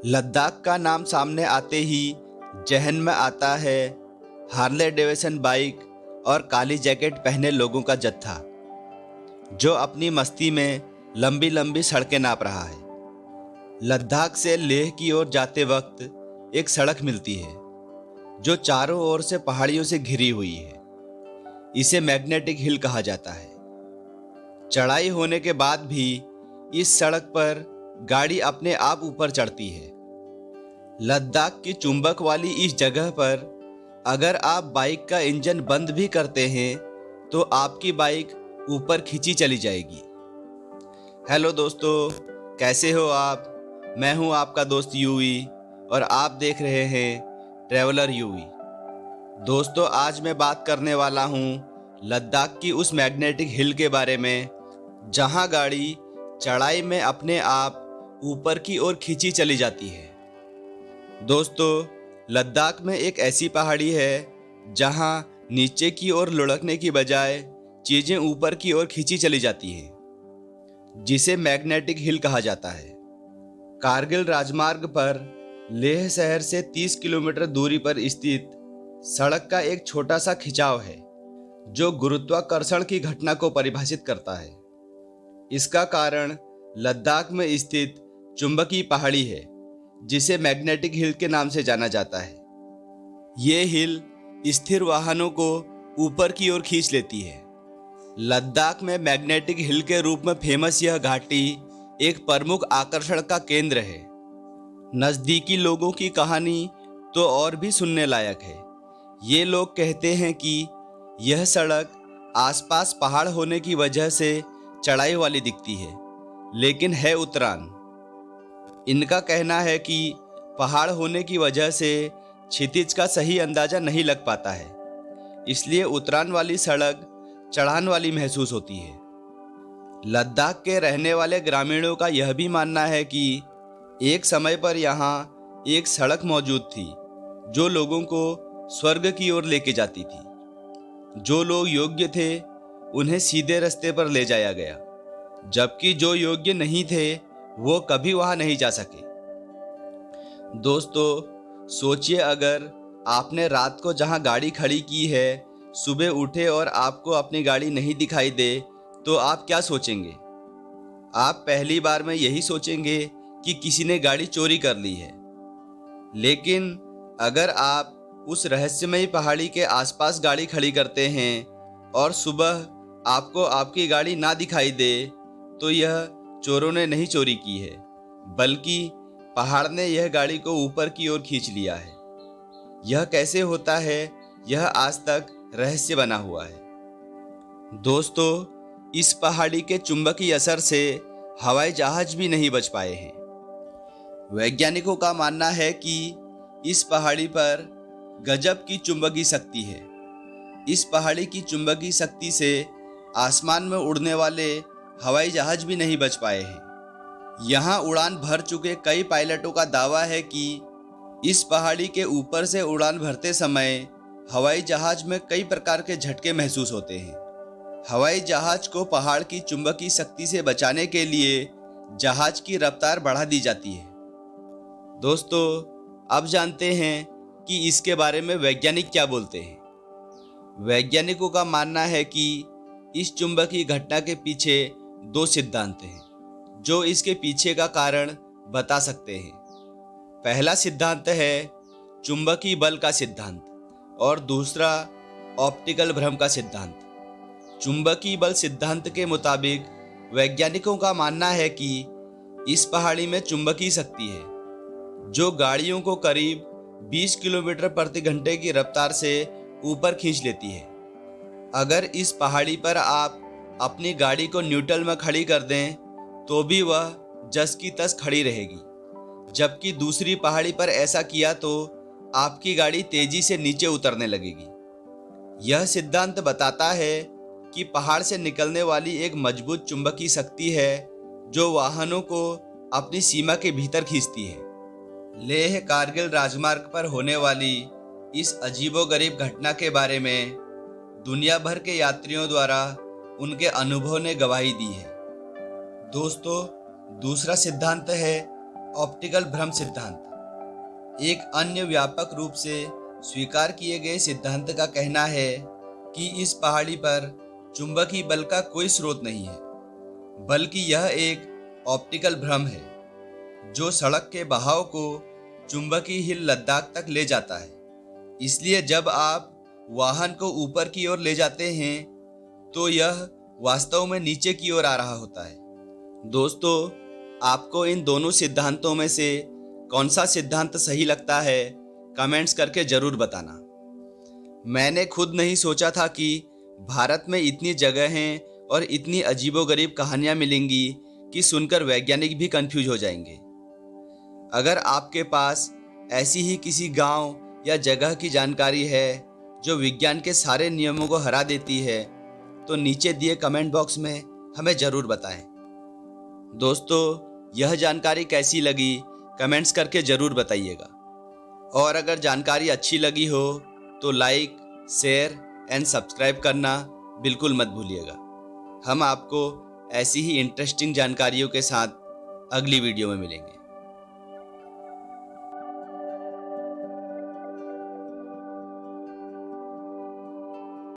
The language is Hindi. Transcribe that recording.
लद्दाख का नाम सामने आते ही जहन में आता है हार्ले डेविसन बाइक और काली जैकेट पहने लोगों का जत्था जो अपनी मस्ती में लंबी लंबी सड़कें नाप रहा है। लद्दाख से लेह की ओर जाते वक्त एक सड़क मिलती है जो चारों ओर से पहाड़ियों से घिरी हुई है। इसे मैग्नेटिक हिल कहा जाता है। चढ़ाई होने के बाद भी इस सड़क पर गाड़ी अपने आप ऊपर चढ़ती है। लद्दाख की चुंबक वाली इस जगह पर अगर आप बाइक का इंजन बंद भी करते हैं तो आपकी बाइक ऊपर खींची चली जाएगी। हेलो दोस्तों, कैसे हो आप? मैं हूं आपका दोस्त यूवी और आप देख रहे हैं ट्रैवलर यूवी। दोस्तों, आज मैं बात करने वाला हूं लद्दाख की उस मैग्नेटिक हिल के बारे में जहां गाड़ी चढ़ाई में अपने आप ऊपर की ओर खींची चली जाती है। दोस्तों, लद्दाख में एक ऐसी पहाड़ी है जहां नीचे की ओर लुढ़कने की बजाय चीज़ें ऊपर की ओर खींची चली जाती हैं, जिसे मैग्नेटिक हिल कहा जाता है। कारगिल राजमार्ग पर लेह शहर से 30 किलोमीटर दूरी पर स्थित सड़क का एक छोटा सा खिंचाव है जो गुरुत्वाकर्षण की घटना को परिभाषित करता है। इसका कारण लद्दाख में स्थित चुंबकीय पहाड़ी है जिसे मैग्नेटिक हिल के नाम से जाना जाता है। ये हिल स्थिर वाहनों को ऊपर की ओर खींच लेती है। लद्दाख में मैग्नेटिक हिल के रूप में फेमस यह घाटी एक प्रमुख आकर्षण का केंद्र है। नज़दीकी लोगों की कहानी तो और भी सुनने लायक है। ये लोग कहते हैं कि यह सड़क आसपास पहाड़ होने की वजह से चढ़ाई वाली दिखती है, लेकिन है उतरान। इनका कहना है कि पहाड़ होने की वजह से क्षितिज का सही अंदाजा नहीं लग पाता है, इसलिए उतरान वाली सड़क चढ़ान वाली महसूस होती है। लद्दाख के रहने वाले ग्रामीणों का यह भी मानना है कि एक समय पर यहाँ एक सड़क मौजूद थी जो लोगों को स्वर्ग की ओर लेके जाती थी। जो लोग योग्य थे उन्हें सीधे रास्ते पर ले जाया गया, जबकि जो योग्य नहीं थे वो कभी वहां नहीं जा सके। दोस्तों, सोचिए अगर आपने रात को जहां गाड़ी खड़ी की है सुबह उठे और आपको अपनी गाड़ी नहीं दिखाई दे तो आप क्या सोचेंगे? आप पहली बार में यही सोचेंगे कि किसी ने गाड़ी चोरी कर ली है। लेकिन अगर आप उस रहस्यमयी पहाड़ी के आसपास गाड़ी खड़ी करते हैं और सुबह आपको आपकी गाड़ी ना दिखाई दे तो यह चोरों ने नहीं चोरी की है, बल्कि पहाड़ ने यह गाड़ी को ऊपर की ओर खींच लिया है। यह कैसे होता है, यह आज तक रहस्य बना हुआ है। दोस्तों, इस पहाड़ी के चुंबकीय असर से हवाई जहाज भी नहीं बच पाए हैं। वैज्ञानिकों का मानना है कि इस पहाड़ी पर गजब की चुंबकीय शक्ति है। इस पहाड़ी की चुंबकीय शक्ति से आसमान में उड़ने वाले हवाई जहाज भी नहीं बच पाए हैं। यहाँ उड़ान भर चुके कई पायलटों का दावा है कि इस पहाड़ी के ऊपर से उड़ान भरते समय हवाई जहाज में कई प्रकार के झटके महसूस होते हैं। हवाई जहाज को पहाड़ की चुंबकीय शक्ति से बचाने के लिए जहाज की रफ्तार बढ़ा दी जाती है। दोस्तों, अब जानते हैं कि इसके बारे में वैज्ञानिक क्या बोलते हैं। वैज्ञानिकों का मानना है कि इस चुंबकीय घटना के पीछे दो सिद्धांत हैं जो इसके पीछे का कारण बता सकते हैं। पहला सिद्धांत है चुंबकीय बल का सिद्धांत और दूसरा ऑप्टिकल भ्रम का सिद्धांत। चुंबकीय बल सिद्धांत के मुताबिक वैज्ञानिकों का मानना है कि इस पहाड़ी में चुंबकीय शक्ति है जो गाड़ियों को करीब 20 किलोमीटर प्रति घंटे की रफ्तार से ऊपर खींच लेती है। अगर इस पहाड़ी पर आप अपनी गाड़ी को न्यूट्रल में खड़ी कर दें तो भी वह जस की तस खड़ी रहेगी, जबकि दूसरी पहाड़ी पर ऐसा किया तो आपकी गाड़ी तेजी से नीचे उतरने लगेगी। यह सिद्धांत बताता है कि पहाड़ से निकलने वाली एक मजबूत चुंबकीय शक्ति है जो वाहनों को अपनी सीमा के भीतर खींचती है। लेह कारगिल राजमार्ग पर होने वाली इस अजीबोगरीब घटना के बारे में दुनिया भर के यात्रियों द्वारा उनके अनुभव ने गवाही दी है। दोस्तों, दूसरा सिद्धांत है ऑप्टिकल भ्रम सिद्धांत एक अन्य व्यापक रूप से स्वीकार किए गए सिद्धांत का कहना है कि इस पहाड़ी पर चुंबकीय बल का कोई स्रोत नहीं है, बल्कि यह एक ऑप्टिकल भ्रम है जो सड़क के बहाव को चुंबकीय हिल लद्दाख तक ले जाता है। इसलिए जब आप वाहन को ऊपर की ओर ले जाते हैं तो यह वास्तव में नीचे की ओर आ रहा होता है। दोस्तों, आपको इन दोनों सिद्धांतों में से कौन सा सिद्धांत सही लगता है, कमेंट्स करके जरूर बताना। मैंने खुद नहीं सोचा था कि भारत में इतनी जगहें और इतनी अजीबोगरीब कहानियां मिलेंगी कि सुनकर वैज्ञानिक भी कंफ्यूज हो जाएंगे। अगर आपके पास ऐसी ही किसी गांव या जगह की जानकारी है जो विज्ञान के सारे नियमों को हरा देती है, तो नीचे दिए कमेंट बॉक्स में हमें ज़रूर बताएं। दोस्तों, यह जानकारी कैसी लगी कमेंट्स करके ज़रूर बताइएगा। और अगर जानकारी अच्छी लगी हो तो लाइक, शेयर एंड सब्सक्राइब करना बिल्कुल मत भूलिएगा। हम आपको ऐसी ही इंटरेस्टिंग जानकारियों के साथ अगली वीडियो में मिलेंगे।